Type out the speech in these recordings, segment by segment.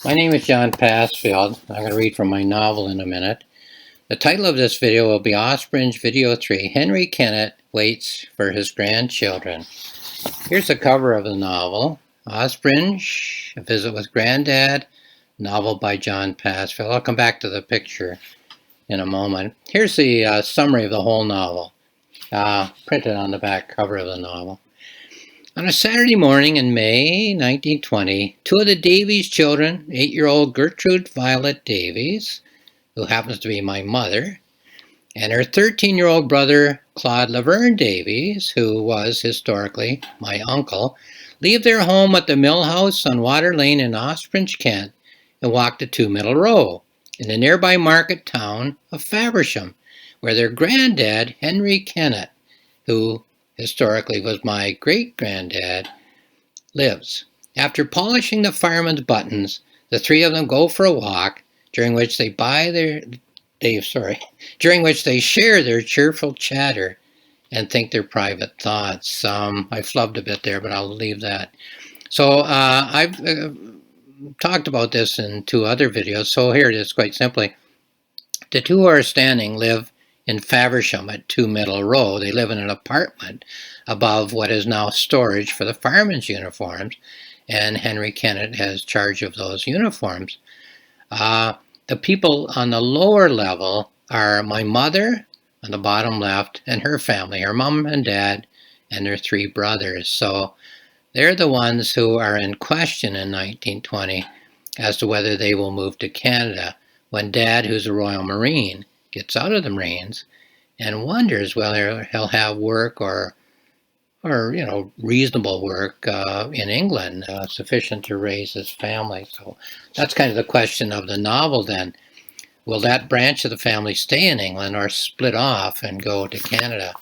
My name is John Passfield. I'm going to read from my novel in a minute. The title of this video will be Ospringe Video 3. Henry Kennett waits for his grandchildren. Here's the cover of the novel. Ospringe, A Visit with Granddad, novel by John Passfield. I'll come back to the picture in a moment. Here's the summary of the whole novel, printed on the back cover of the novel. On a Saturday morning in May 1920, two of the Davies children, 8-year-old Gertrude Violet Davies, who happens to be my mother, and her 13-year-old brother, Claude Laverne Davies, who was historically my uncle, leave their home at the Mill House on Water Lane in Ospringe, Kent, and walk to 2 Middle Row, in the nearby market town of Faversham, where their granddad, Henry Kennett, who historically was my great-granddad, lives. After polishing the fireman's buttons, the three of them go for a walk, during which they share their cheerful chatter and think their private thoughts. I flubbed a bit there, but I'll leave that. So I've talked about this in 2 other videos, so here it is quite simply. The two who are standing live in Faversham at 2 Middle Row. They live in an apartment above what is now storage for the firemen's uniforms, and Henry Kennett has charge of those uniforms. The people on the lower level are my mother on the bottom left and her family, her mom and dad and their 3 brothers. So they're the ones who are in question in 1920 as to whether they will move to Canada when Dad, who's a Royal Marine, gets out of the Marines and wonders whether he'll have work or reasonable work in England, sufficient to raise his family. So that's kind of the question of the novel then. Will that branch of the family stay in England or split off and go to Canada?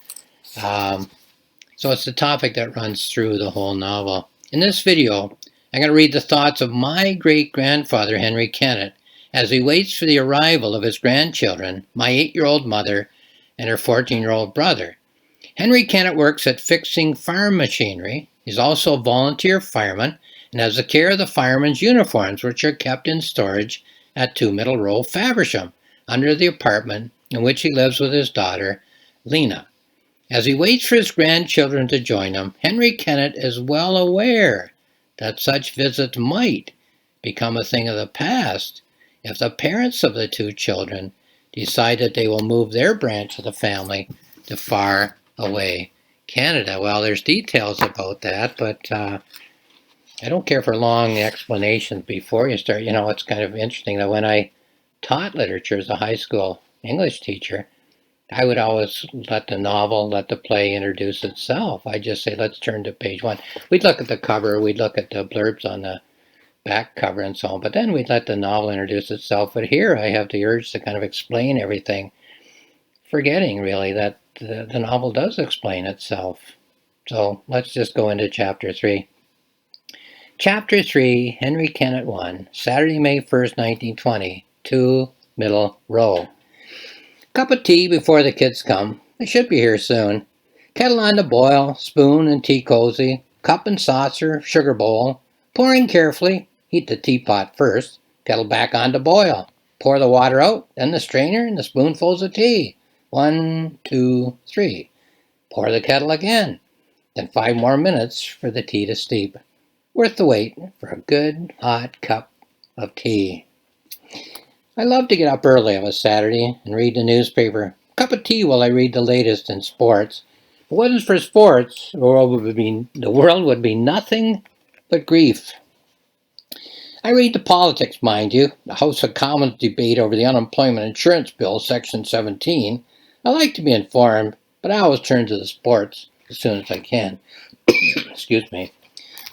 So it's the topic that runs through the whole novel. In this video, I'm going to read the thoughts of my great-grandfather, Henry Kennett, as he waits for the arrival of his grandchildren, my 8-year-old mother and her 14-year-old brother. Henry Kennett works at fixing farm machinery. He's also a volunteer fireman and has the care of the firemen's uniforms, which are kept in storage at 2 Middle Row, Faversham, under the apartment in which he lives with his daughter, Lena. As he waits for his grandchildren to join him, Henry Kennett is well aware that such visits might become a thing of the past if the parents of the 2 children decide that they will move their branch of the family to far away Canada. Well, there's details about that, but I don't care for long explanations before you start. It's kind of interesting that when I taught literature as a high school English teacher, I would always let the play introduce itself. I'd just say, let's turn to page 1. We'd look at the cover, we'd look at the blurbs on the back cover and so on, but then we'd let the novel introduce itself. But here I have the urge to kind of explain everything, forgetting really that the novel does explain itself. So let's just go into chapter 3. Chapter 3, Henry Kennett 1, Saturday, May 1st, 1920, 2 Middle Row. Cup of tea before the kids come. They should be here soon. Kettle on to boil, spoon and tea cozy, cup and saucer, sugar bowl. Pouring carefully. Heat the teapot first. Kettle back on to boil. Pour the water out, then the strainer and the spoonfuls of tea. 1, 2, 3. Pour the kettle again. Then 5 more minutes for the tea to steep. Worth the wait for a good hot cup of tea. I love to get up early on a Saturday and read the newspaper. A cup of tea while I read the latest in sports. If it wasn't for sports, the world would be nothing but grief. I read the politics, mind you. The House of Commons debate over the Unemployment Insurance Bill, Section 17. I like to be informed, but I always turn to the sports as soon as I can. Excuse me.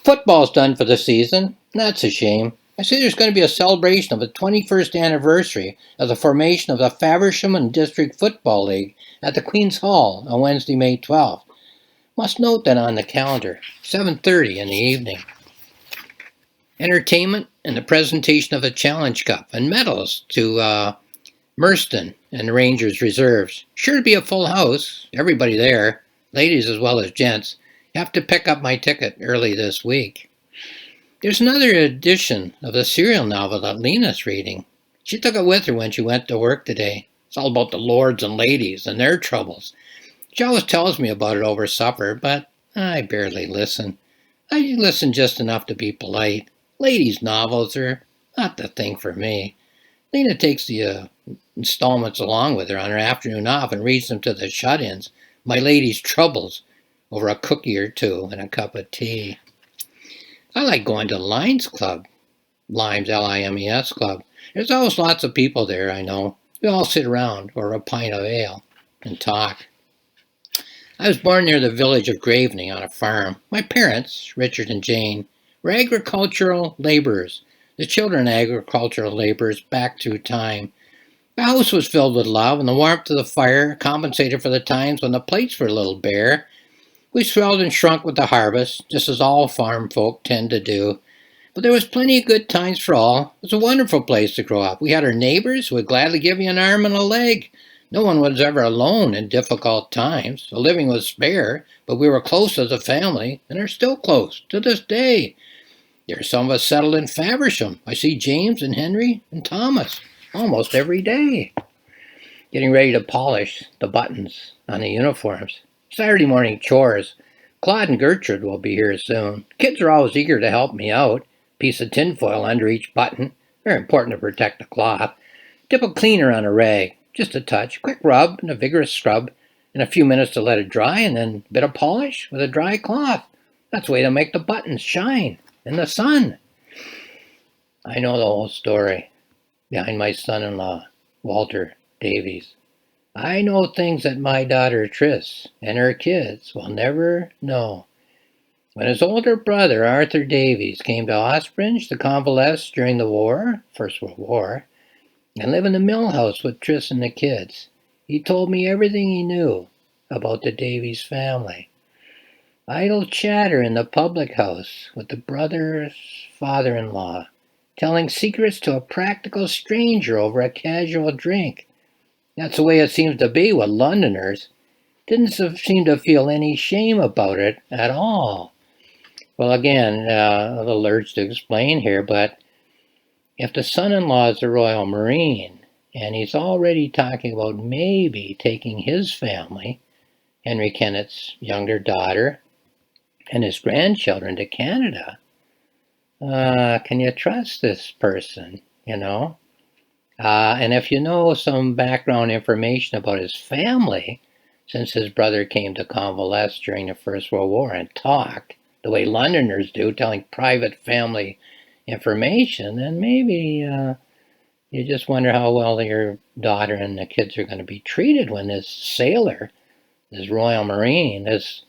Football's done for the season. That's a shame. I see there's going to be a celebration of the 21st anniversary of the formation of the Faversham and District Football League at the Queen's Hall on Wednesday, May 12th. Must note that on the calendar, 7:30 in the evening. Entertainment and the presentation of the Challenge Cup and medals to Merston and the Rangers reserves. Sure to be a full house. Everybody there, ladies as well as gents. You have to pick up my ticket early this week. There's another edition of the serial novel that Lena's reading. She took it with her when she went to work today. It's all about the lords and ladies and their troubles. She always tells me about it over supper, but I barely listen. I listen just enough to be polite. Ladies' novels are not the thing for me. Lena takes the installments along with her on her afternoon off and reads them to the shut-ins. My lady's troubles over a cookie or two and a cup of tea. I like going to Limes Club. Limes, Limes Club. There's always lots of people there, I know. We all sit around over a pint of ale and talk. I was born near the village of Graveney on a farm. My parents, Richard and Jane, were agricultural laborers. The children agricultural laborers back through time. The house was filled with love, and the warmth of the fire compensated for the times when the plates were a little bare. We swelled and shrunk with the harvest, just as all farm folk tend to do. But there was plenty of good times for all. It was a wonderful place to grow up. We had our neighbors who would gladly give you an arm and a leg. No one was ever alone in difficult times. The living was spare, but we were close as a family, and are still close to this day. There are some of us settled in Faversham. I see James and Henry and Thomas almost every day, getting ready to polish the buttons on the uniforms. Saturday morning chores. Claude and Gertrude will be here soon. Kids are always eager to help me out. Piece of tinfoil under each button. Very important to protect the cloth. Dip a cleaner on a rag. Just a touch. Quick rub and a vigorous scrub. And a few minutes to let it dry, and then a bit of polish with a dry cloth. That's the way to make the buttons shine in the sun. I know the whole story behind my son-in-law, Walter Davies. I know things that my daughter Tris and her kids will never know. When his older brother, Arthur Davies, came to Ospringe to convalesce during the war, First World War, and live in the mill house with Tris and the kids, he told me everything he knew about the Davies family. Idle chatter in the public house with the brother's father-in-law, telling secrets to a practical stranger over a casual drink. That's the way it seems to be with Londoners. Didn't seem to feel any shame about it at all. Well, again, a little urge to explain here, but if the son-in-law is a Royal Marine, and he's already talking about maybe taking his family, Henry Kennett's younger daughter, and his grandchildren to Canada, can you trust this person, you know? And if you know some background information about his family, since his brother came to convalesce during the First World War and talked the way Londoners do, telling private family information, then maybe you just wonder how well your daughter and the kids are going to be treated when this sailor, this Royal Marine, this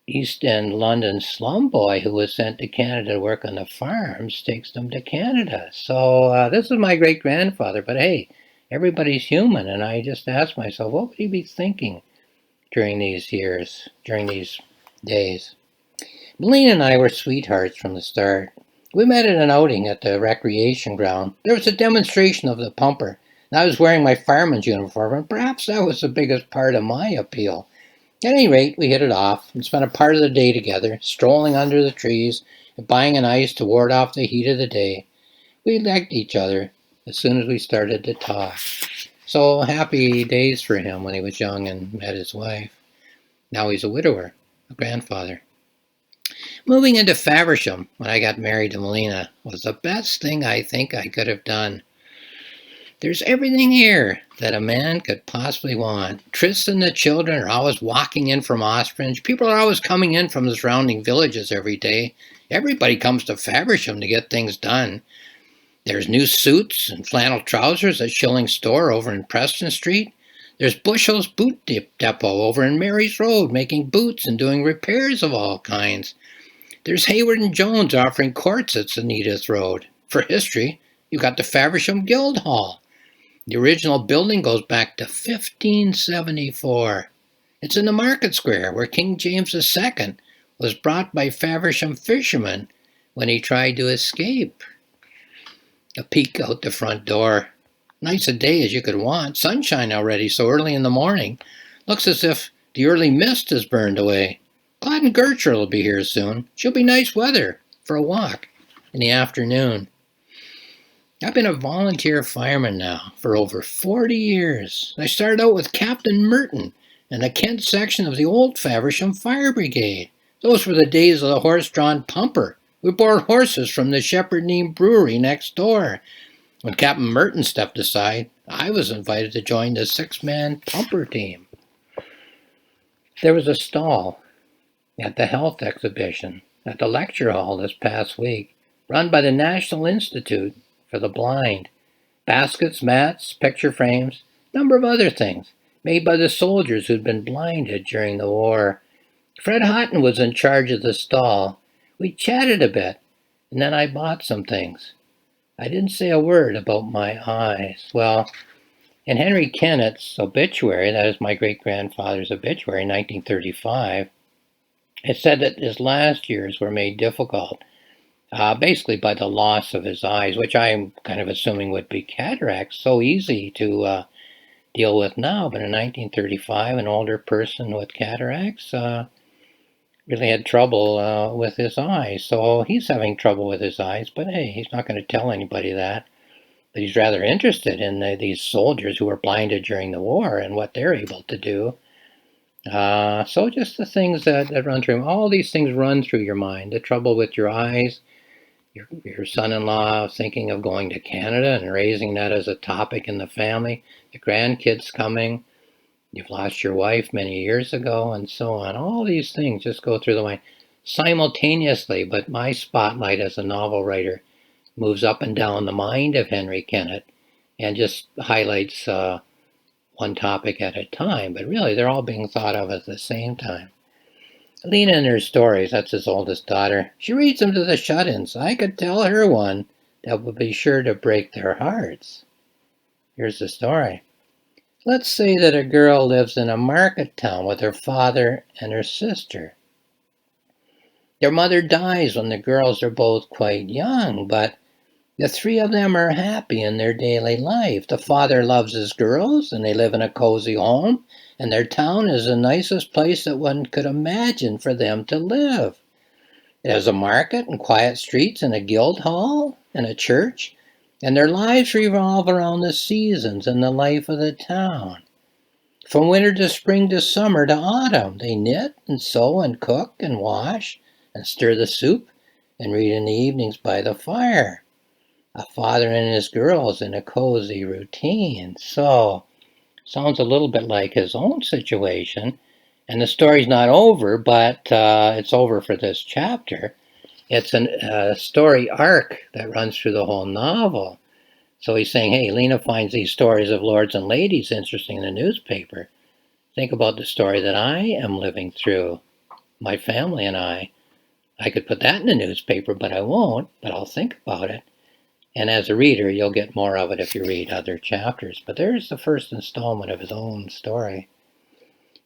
East End London slum boy who was sent to Canada to work on the farms, takes them to Canada. So this is my great-grandfather, but hey, everybody's human, and I just asked myself, what would he be thinking during these years, during these days? Melina and I were sweethearts from the start. We met at an outing at the recreation ground. There was a demonstration of the pumper, and I was wearing my fireman's uniform, and perhaps that was the biggest part of my appeal. At any rate, we hit it off and spent a part of the day together, strolling under the trees and buying an ice to ward off the heat of the day. We liked each other as soon as we started to talk. So happy days for him when he was young and met his wife. Now he's a widower, a grandfather. Moving into Faversham when I got married to Melina was the best thing I think I could have done. There's everything here that a man could possibly want. Tris and the children are always walking in from Ospringe. People are always coming in from the surrounding villages every day. Everybody comes to Faversham to get things done. There's new suits and flannel trousers at Schilling's store over in Preston Street. There's Bushel's Boot Depot over in Mary's Road making boots and doing repairs of all kinds. There's Hayward and Jones offering courts at St. Edith Road. For history, you've got the Faversham Guildhall. The original building goes back to 1574. It's in the market square where King James II was brought by Faversham fishermen when he tried to escape. A peek out the front door. Nice a day as you could want. Sunshine already so early in the morning. Looks as if the early mist has burned away. Claude and Gertrude will be here soon. She'll be nice weather for a walk. in the afternoon. I've been a volunteer fireman now for over 40 years. I started out with Captain Merton in the Kent section of the Old Faversham Fire Brigade. Those were the days of the horse-drawn pumper. We bore horses from the Shepherd Neame Brewery next door. When Captain Merton stepped aside, I was invited to join the 6-man pumper team. There was a stall at the health exhibition at the lecture hall this past week, run by the National Institute for the Blind. Baskets, mats, picture frames, a number of other things, made by the soldiers who'd been blinded during the war. Fred Houghton was in charge of the stall. We chatted a bit, and then I bought some things. I didn't say a word about my eyes. Well, in Henry Kennett's obituary, that is my great-grandfather's obituary in 1935, it said that his last years were made difficult, basically by the loss of his eyes, which I'm kind of assuming would be cataracts, so easy to deal with now. But in 1935, an older person with cataracts really had trouble with his eyes. So he's having trouble with his eyes, but hey, he's not going to tell anybody that. But he's rather interested in these soldiers who were blinded during the war and what they're able to do. So just the things that run through, all these things run through your mind. The trouble with your eyes, your son-in-law thinking of going to Canada and raising that as a topic in the family, the grandkids coming, you've lost your wife many years ago, and so on. All these things just go through the mind simultaneously, but my spotlight as a novel writer moves up and down the mind of Henry Kennett and just highlights one topic at a time, but really they're all being thought of at the same time. Lena in her stories, that's his oldest daughter, she reads them to the shut-ins. I could tell her one that would be sure to break their hearts. Here's the story. Let's say that a girl lives in a market town with her father and her sister. Their mother dies when the girls are both quite young, but the three of them are happy in their daily life. The father loves his girls, and they live in a cozy home, and their town is the nicest place that one could imagine for them to live. It has a market and quiet streets and a guild hall and a church, and their lives revolve around the seasons and the life of the town. From winter to spring to summer to autumn, they knit and sew and cook and wash and stir the soup and read in the evenings by the fire. A father and his girls in a cozy routine. So, sounds a little bit like his own situation. And the story's not over, but it's over for this chapter. It's a story arc that runs through the whole novel. So he's saying, hey, Lena finds these stories of lords and ladies interesting in the newspaper. Think about the story that I am living through, my family and I. I could put that in the newspaper, but I won't, but I'll think about it. And as a reader, you'll get more of it if you read other chapters. But there's the first installment of his own story.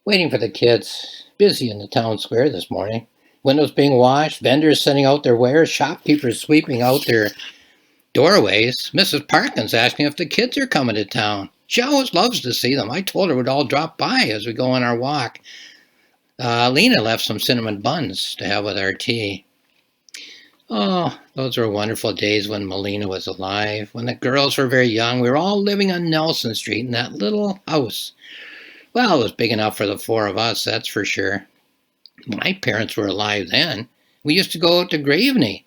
Waiting for the kids. Busy in the town square this morning. Windows being washed, vendors sending out their wares, shopkeepers sweeping out their doorways. Mrs. Parkins asking if the kids are coming to town. She always loves to see them. I told her we'd all drop by as we go on our walk. Lena left some cinnamon buns to have with our tea. Oh, those were wonderful days when Melina was alive. When the girls were very young, we were all living on Nelson Street in that little house. Well, it was big enough for the four of us, that's for sure. My parents were alive then. We used to go out to Graveney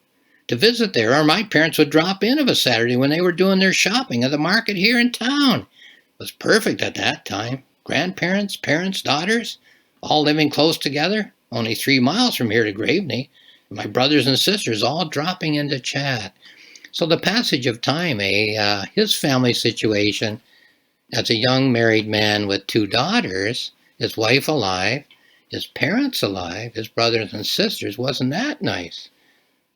to visit there, or my parents would drop in of a Saturday when they were doing their shopping at the market here in town. It was perfect at that time. Grandparents, parents, daughters, all living close together, only 3 miles from here to Graveney. My brothers and sisters all dropping in to chat. So the passage of time, his family situation as a young married man with 2 daughters, his wife alive, his parents alive, his brothers and sisters, wasn't that nice?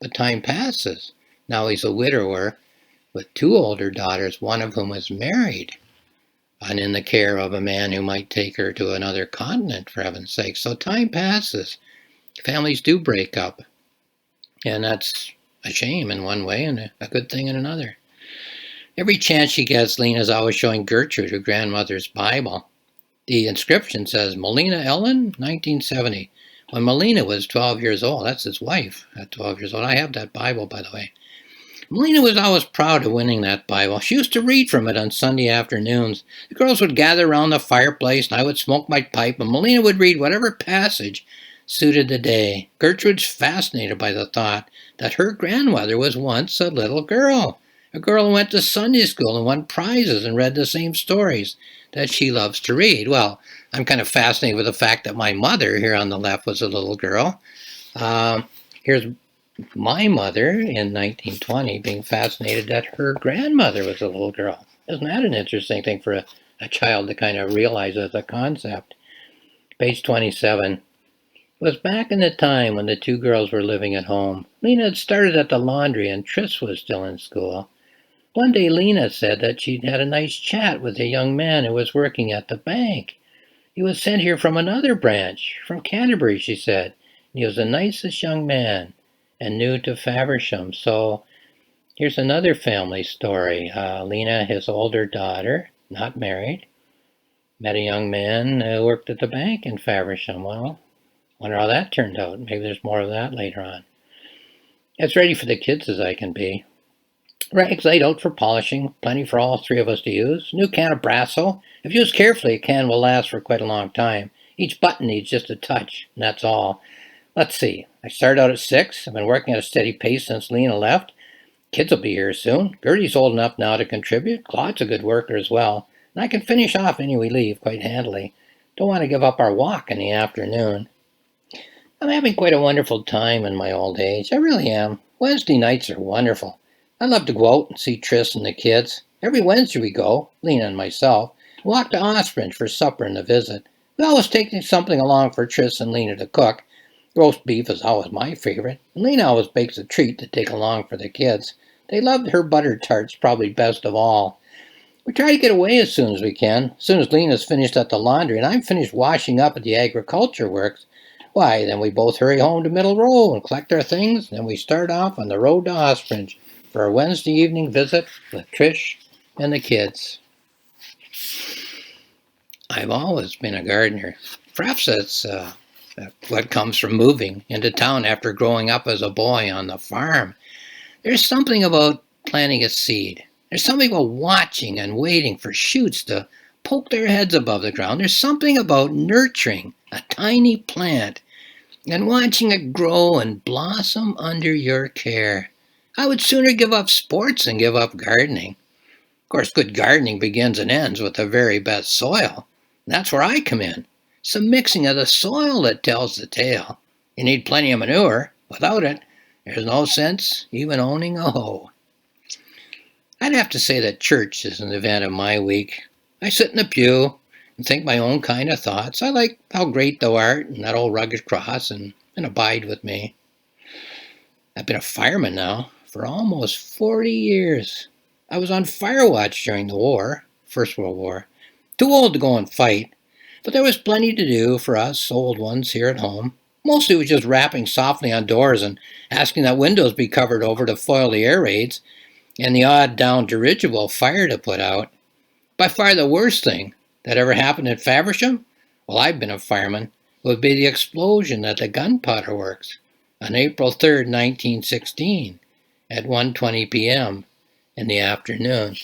But time passes. Now he's a widower with 2 older daughters, one of whom is married and in the care of a man who might take her to another continent, for heaven's sake. So time passes. Families do break up. And that's a shame in one way and a good thing in another. Every chance she gets, Lena's always showing Gertrude her grandmother's Bible. The inscription says, Melina Ellen, 1970. When Melina was 12 years old, that's his wife at 12 years old. I have that Bible, by the way. Melina was always proud of winning that Bible. She used to read from it on Sunday afternoons. The girls would gather around the fireplace, and I would smoke my pipe, and Melina would read whatever passage suited the day. Gertrude's fascinated by the thought that her grandmother was once a little girl. A girl who went to Sunday school and won prizes and read the same stories that she loves to read. Well, I'm kind of fascinated with the fact that my mother here on the left was a little girl. Here's my mother in 1920 being fascinated that her grandmother was a little girl. Isn't that an interesting thing for a child to kind of realize as a concept? Page 27. It was back in the time when the two girls were living at home. Lena had started at the laundry and Tris was still in school. One day Lena said that she'd had a nice chat with a young man who was working at the bank. He was sent here from another branch, from Canterbury, she said. And he was the nicest young man and new to Faversham. So here's another family story. Lena, his older daughter, not married, met a young man who worked at the bank in Faversham. Well, wonder how that turned out. Maybe there's more of that later on. As ready for the kids as I can be. Rags laid out for polishing, plenty for all three of us to use. New can of Brasso. If used carefully, a can will last for quite a long time. Each button needs just a touch, and that's all. Let's see. I started out at 6. I've been working at a steady pace since Lena left. Kids will be here soon. Gertie's old enough now to contribute. Claude's a good worker as well. And I can finish off any we leave quite handily. Don't want to give up our walk in the afternoon. I'm having quite a wonderful time in my old age. I really am. Wednesday nights are wonderful. I love to go out and see Tris and the kids. Every Wednesday we go, Lena and myself, walk to Ospringe for supper and a visit. We always take something along for Tris and Lena to cook. Roast beef is always my favorite, and Lena always bakes a treat to take along for the kids. They love her butter tarts probably best of all. We try to get away as soon as we can. As soon as Lena's finished at the laundry and I'm finished washing up at the agriculture works, why, then we both hurry home to Middle Row and collect our things, and then we start off on the road to Ospringe for our Wednesday evening visit with Trish and the kids. I've always been a gardener. Perhaps that's what comes from moving into town after growing up as a boy on the farm. There's something about planting a seed. There's something about watching and waiting for shoots to poke their heads above the ground. There's something about nurturing a tiny plant and watching it grow and blossom under your care. I would sooner give up sports than give up gardening. Of course, good gardening begins and ends with the very best soil. That's where I come in. It's the mixing of the soil that tells the tale. You need plenty of manure. Without it, there's no sense even owning a hoe. I'd have to say that church is an event of my week. I sit in the pew and think my own kind of thoughts. I like how great thou art and that old rugged cross and abide with me. I've been a fireman now for almost 40 years. I was on fire watch during the war, First World War. Too old to go and fight, but there was plenty to do for us old ones here at home. Mostly it was just rapping softly on doors and asking that windows be covered over to foil the air raids and the odd down dirigible fire to put out. By far the worst thing that ever happened at Faversham, well, I've been a fireman, would be the explosion at the gunpowder works on April 3rd, 1916 at 1:20 p.m. in the afternoon.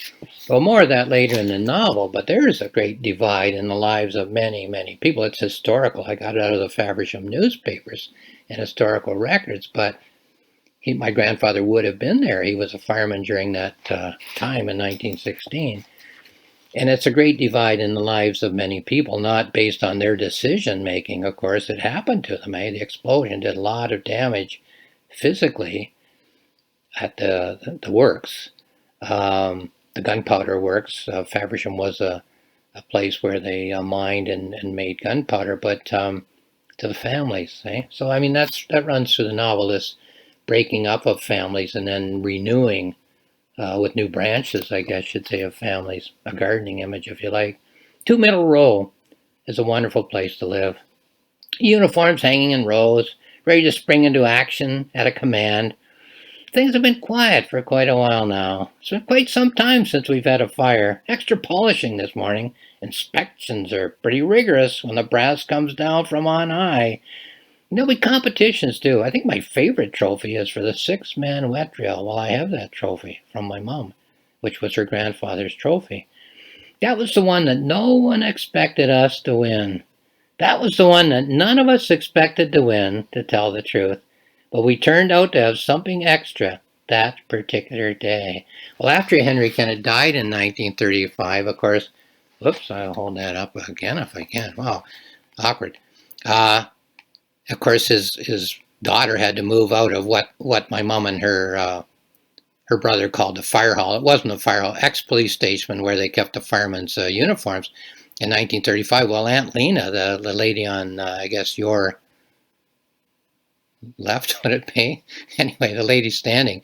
Well, more of that later in the novel, but there is a great divide in the lives of many, many people. It's historical. I got it out of the Faversham newspapers and historical records, but my grandfather would have been there. He was a fireman during that time in 1916. And it's a great divide in the lives of many people, not based on their decision making. Of course, it happened to them. The explosion did a lot of damage physically at the works. The gunpowder works. Faversham was a place where they mined and made gunpowder, but to the families. So, I mean, that runs through the novel, this breaking up of families and then renewing with new branches, I guess you'd say, of families. A gardening image, if you like. 2 Middle Row is a wonderful place to live. Uniforms hanging in rows, ready to spring into action at a command. Things have been quiet for quite a while now. It's been quite some time since we've had a fire. Extra polishing this morning. Inspections are pretty rigorous when the brass comes down from on high. There'll be competitions too. I think my favorite trophy is for the 6-man wet drill. Well, I have that trophy from my mom, which was her grandfather's trophy. That was the one that no one expected us to win. That was the one that none of us expected to win, to tell the truth. But we turned out to have something extra that particular day. Well, after Henry Kennett died in 1935, of course, whoops, I'll hold that up again if I can. Wow, awkward. Uh, of course, his daughter had to move out of what my mom and her brother called the fire hall. It wasn't a fire hall, ex-police station where they kept the firemen's uniforms in 1935. Well, Aunt Lena, the lady on, I guess, your left, would it be? Anyway, the lady standing,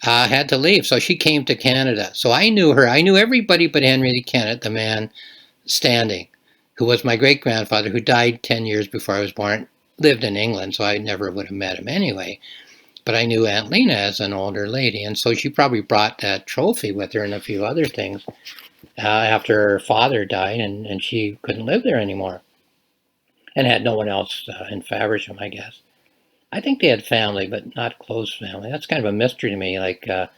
had to leave. So she came to Canada. So I knew her. I knew everybody but Henry Kennett, the man standing, who was my great-grandfather, who died 10 years before I was born, lived in England, so I never would have met him anyway. But I knew Aunt Lena as an older lady, and so she probably brought that trophy with her and a few other things after her father died, and she couldn't live there anymore and had no one else in Faversham, I guess. I think they had family, but not close family. That's kind of a mystery to me, like how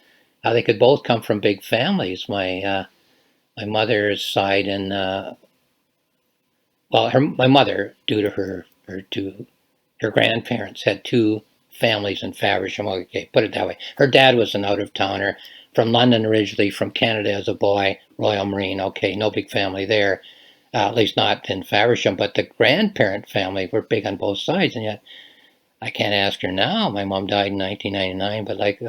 they could both come from big families. My mother's side, and my mother, due to her grandparents, had two families in Faversham. Okay, put it that way. Her dad was an out-of-towner from London originally, from Canada as a boy, Royal Marine. Okay, no big family there, at least not in Faversham. But the grandparent family were big on both sides, and yet I can't ask her now. My mom died in 1999, but like,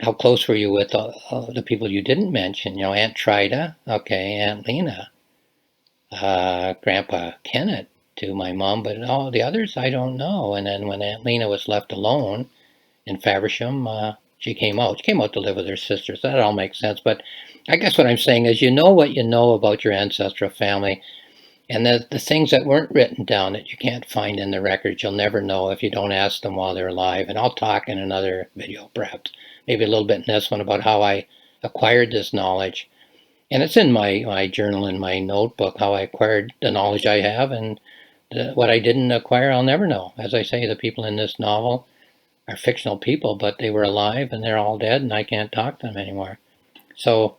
how close were you with the people you didn't mention? You know, Aunt Trida, okay, Aunt Lena, Grandpa Kennett to my mom, but all the others I don't know. And then when Aunt Lena was left alone in Faversham, she came out. She came out to live with her sister, so that all makes sense. But I guess what I'm saying is, you know what you know about your ancestral family, and the things that weren't written down that you can't find in the records, you'll never know if you don't ask them while they're alive. And I'll talk in another video, perhaps, maybe a little bit in this one, about how I acquired this knowledge. And it's in my journal, in my notebook, how I acquired the knowledge I have, and what I didn't acquire, I'll never know. As I say, the people in this novel are fictional people, but they were alive and they're all dead, and I can't talk to them anymore. So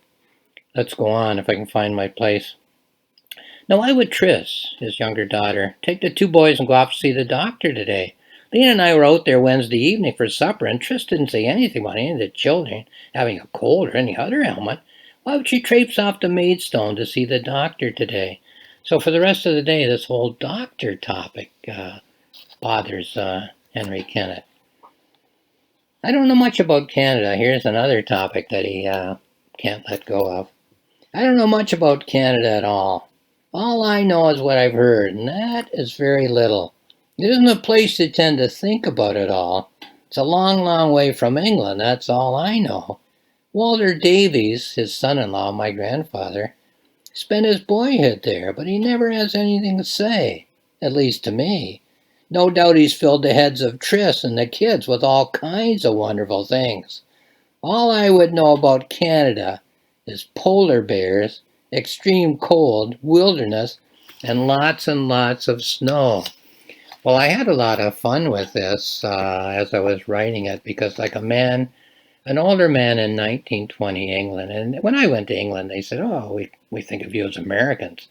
let's go on, if I can find my place. Now, why would Tris, his younger daughter, take the two boys and go off to see the doctor today? Lena and I were out there Wednesday evening for supper, and Tris didn't say anything about any of the children having a cold or any other ailment. Why would she traipse off to Maidstone to see the doctor today? So for the rest of the day, this whole doctor topic bothers Henry Kennett. I don't know much about Canada. Here's another topic that he can't let go of. I don't know much about Canada at all. All I know is what I've heard, and that is very little. It isn't a place you tend to think about at all. It's a long, long way from England, that's all I know. Walter Davies, his son-in-law, my grandfather, spent his boyhood there, but he never has anything to say, at least to me. No doubt he's filled the heads of Tris and the kids with all kinds of wonderful things. All I would know about Canada is polar bears, extreme cold, wilderness, and lots of snow. Well, I had a lot of fun with this as I was writing it, because like an older man in 1920 England, and when I went to England, they said, oh, we think of you as Americans,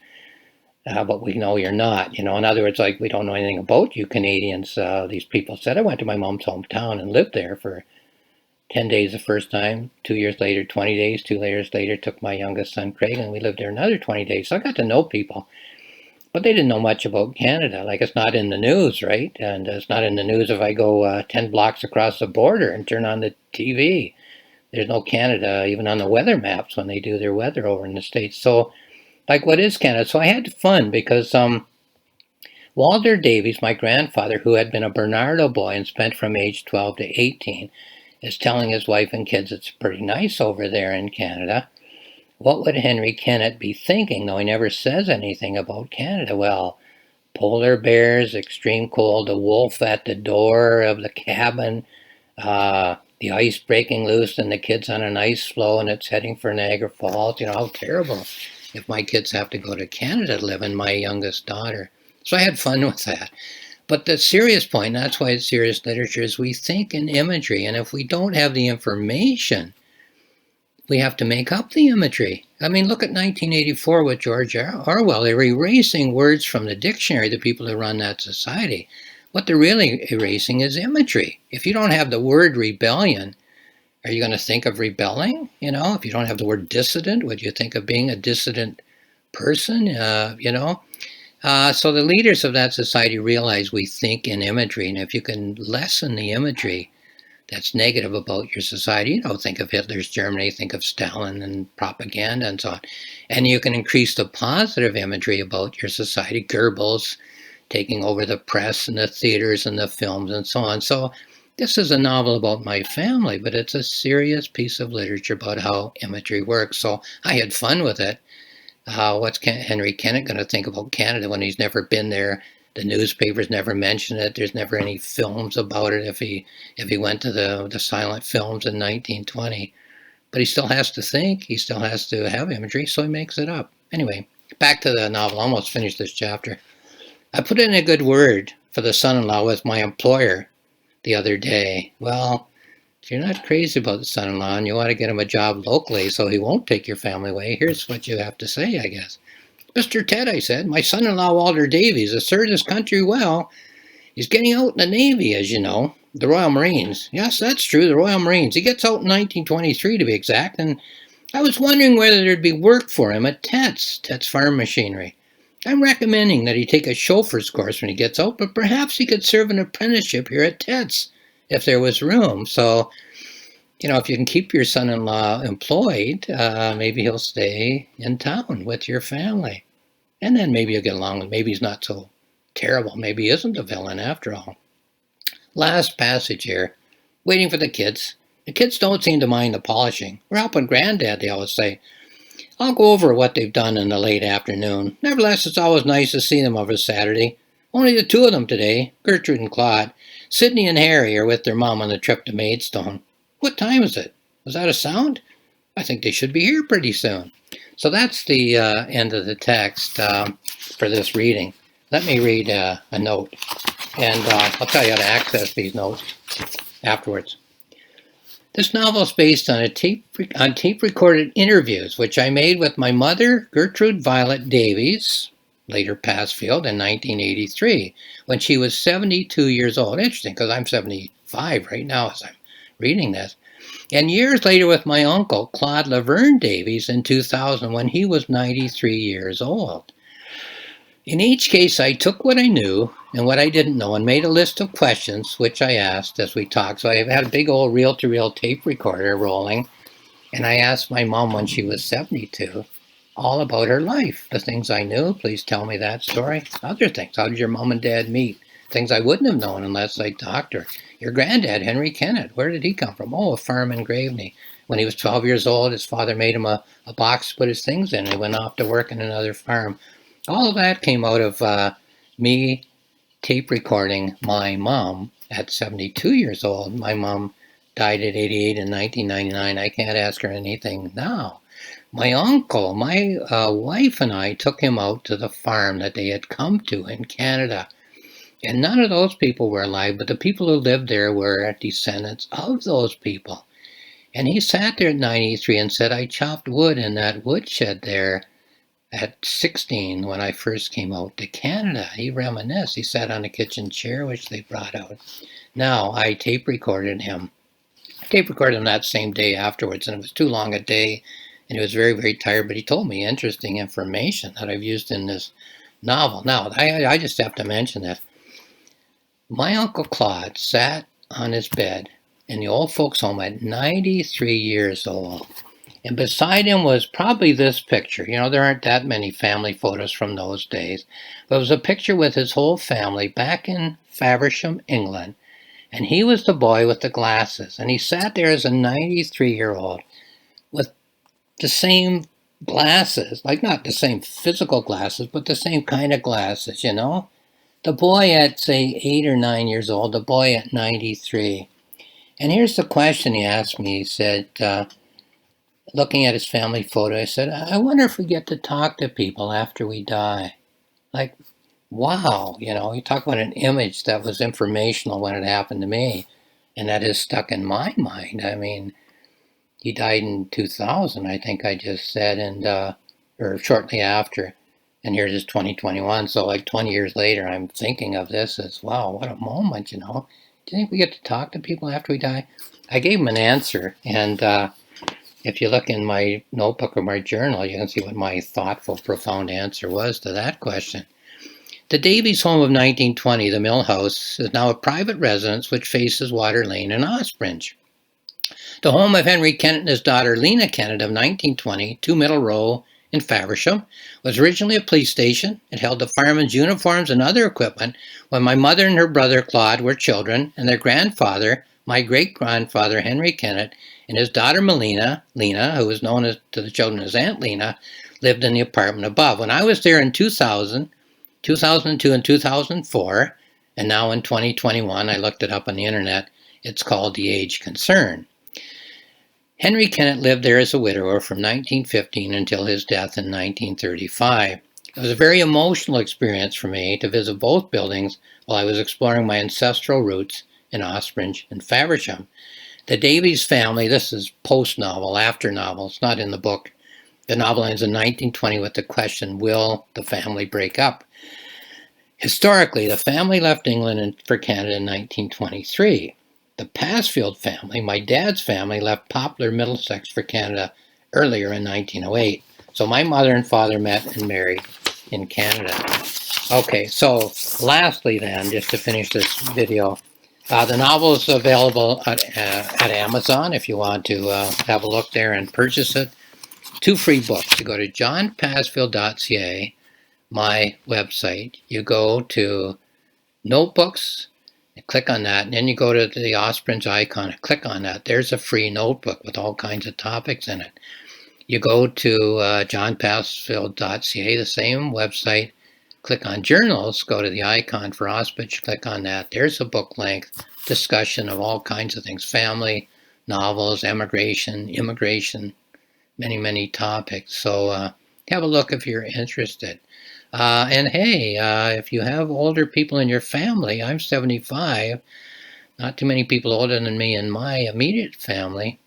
but we know you're not. You know, in other words, like, we don't know anything about you Canadians, these people said. I went to my mom's hometown and lived there for 10 days the first time, 2 years later, 20 days, 2 years later, took my youngest son, Craig, and we lived there another 20 days. So I got to know people, but they didn't know much about Canada. Like, it's not in the news, right? And it's not in the news if I go 10 blocks across the border and turn on the TV. There's no Canada even on the weather maps when they do their weather over in the States. So, like, what is Canada? So I had fun because Walter Davies, my grandfather, who had been a Bernardo boy and spent from age 12 to 18, is telling his wife and kids it's pretty nice over there in Canada. What would Henry Kennett be thinking, though he never says anything about Canada? Well, polar bears, extreme cold, a wolf at the door of the cabin, the ice breaking loose and the kids on an ice floe and it's heading for Niagara Falls. You know, how terrible if my kids have to go to Canada to live, and my youngest daughter. So I had fun with that. But the serious point, and that's why it's serious literature, is we think in imagery. And if we don't have the information, we have to make up the imagery. I mean, look at 1984 with George Orwell. They were erasing words from the dictionary, the people who run that society. What they're really erasing is imagery. If you don't have the word rebellion, are you going to think of rebelling? You know, if you don't have the word dissident, would you think of being a dissident person? So the leaders of that society realize we think in imagery, and if you can lessen the imagery that's negative about your society, think of Hitler's Germany, think of Stalin and propaganda and so on, and you can increase the positive imagery about your society, Goebbels taking over the press and the theaters and the films and so on. So this is a novel about my family, but it's a serious piece of literature about how imagery works. So I had fun with it. What's Henry Kennett going to think about Canada when he's never been there? The newspapers never mention it. There's never any films about it if he went to the silent films in 1920. But he still has to think. He still has to have imagery, so he makes it up. Anyway, back to the novel. Almost finished this chapter. I put in a good word for the son-in-law with my employer the other day. Well, if you're not crazy about the son-in-law and you want to get him a job locally so he won't take your family away, here's what you have to say, I guess. Mr. Ted, I said, my son-in-law Walter Davies has served his country well. He's getting out in the Navy, as you know, the Royal Marines. Yes, that's true, the Royal Marines. He gets out in 1923 to be exact, and I was wondering whether there'd be work for him at Tet's Farm Machinery. I'm recommending that he take a chauffeur's course when he gets out, but perhaps he could serve an apprenticeship here at Tet's if there was room. So, if you can keep your son-in-law employed, maybe he'll stay in town with your family. And then maybe you'll get along with him. Maybe he's not so terrible. Maybe he isn't a villain after all. Last passage here. Waiting for the kids. The kids don't seem to mind the polishing. We're helping Granddad, they always say. I'll go over what they've done in the late afternoon. Nevertheless, it's always nice to see them over Saturday. Only the two of them today, Gertrude and Claude. Sydney and Harry are with their mom on the trip to Maidstone. What time is it? Was that a sound? I think they should be here pretty soon. So that's the end of the text for this reading. Let me read a note, and I'll tell you how to access these notes afterwards. This novel is based on tape-recorded interviews, which I made with my mother, Gertrude Violet Davies, later Passfield, in 1983, when she was 72 years old. Interesting, because I'm 75 right now as I'm reading this. And years later with my uncle, Claude Laverne Davies, in 2000, when he was 93 years old. In each case, I took what I knew and what I didn't know and made a list of questions, which I asked as we talked. So I had a big old reel-to-reel tape recorder rolling, and I asked my mom when she was 72 all about her life. The things I knew, please tell me that story. Other things, how did your mom and dad meet? Things I wouldn't have known unless I talked to her. Your granddad, Henry Kennett, where did he come from? Oh, a farm in Graveney. When he was 12 years old, his father made him a box to put his things in, and he went off to work in another farm. All of that came out of me tape recording my mom at 72 years old. My mom died at 88 in 1999. I can't ask her anything now. My uncle, my wife and I took him out to the farm that they had come to in Canada. And none of those people were alive, but the people who lived there were descendants of those people. And he sat there at 93 and said, I chopped wood in that woodshed there at 16 when I first came out to Canada. He reminisced. He sat on a kitchen chair, which they brought out. Now, I tape recorded him. I tape recorded him that same day afterwards, and it was too long a day, and he was very, very tired, but he told me interesting information that I've used in this novel. Now, I just have to mention that my Uncle Claude sat on his bed in the old folks' home at 93 years old. And beside him was probably this picture. There aren't that many family photos from those days. But it was a picture with his whole family back in Faversham, England. And he was the boy with the glasses. And he sat there as a 93-year-old with the same glasses. Like not the same physical glasses, but the same kind of glasses, The boy at, say, 8 or 9 years old, the boy at 93. And here's the question he asked me. He said, looking at his family photo, I said, I wonder if we get to talk to people after we die. Like, wow, you talk about an image that was informational when it happened to me, and that is stuck in my mind. I mean, he died in 2000, I think I just said, and or shortly after. And here's just 2021. So like 20 years later, I'm thinking of this as, wow, what a moment. Do you think we get to talk to people after we die? I gave him an answer, and if you look in my notebook or my journal, you can see what my thoughtful, profound answer was to that question. The Davies home of 1920, the Mill House, is now a private residence which faces Water Lane and Ospringe. The home of Henry Kennett and his daughter Lena Kennett of 1920, 2 Middle Row in Faversham, was originally a police station. It held the firemen's uniforms and other equipment when my mother and her brother Claude were children, and their grandfather, my great-grandfather Henry Kennett, and his daughter Lena, who was known to the children as Aunt Lena, lived in the apartment above. When I was there in 2000, 2002 and 2004, and now in 2021, I looked it up on the internet, it's called The Age Concern. Henry Kennett lived there as a widower from 1915 until his death in 1935. It was a very emotional experience for me to visit both buildings while I was exploring my ancestral roots in Ospringe and Faversham. The Davies family, this is post-novel, after novel, it's not in the book. The novel ends in 1920 with the question, will the family break up? Historically, the family left England for Canada in 1923. The Passfield family, my dad's family, left Poplar, Middlesex for Canada earlier in 1908. So my mother and father met and married in Canada. Okay, so lastly then, just to finish this video, the novel is available at Amazon if you want to have a look there and purchase it. 2 free books. You go to johnpassfieldbook.ca, my website. You go to Notebooks, click on that, and then you go to the Ospringe icon and click on that. There's a free notebook with all kinds of topics in it. You go to johnpassfieldbook.ca, the same website, click on journals, go to the icon for Ospringe, click on that. There's a book length discussion of all kinds of things, family, novels, emigration, immigration, many, many topics. So have a look if you're interested. And hey, if you have older people in your family, I'm 75, not too many people older than me in my immediate family,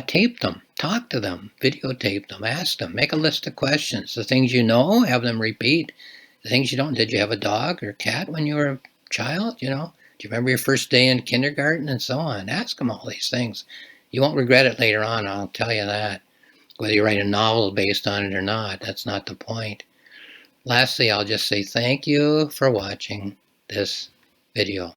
tape them, talk to them, videotape them, ask them, make a list of questions. The things you know, have them repeat. The things you don't, did you have a dog or cat when you were a child? Do you remember your first day in kindergarten and so on? Ask them all these things. You won't regret it later on, I'll tell you that. Whether you write a novel based on it or not, that's not the point. Lastly, I'll just say thank you for watching this video.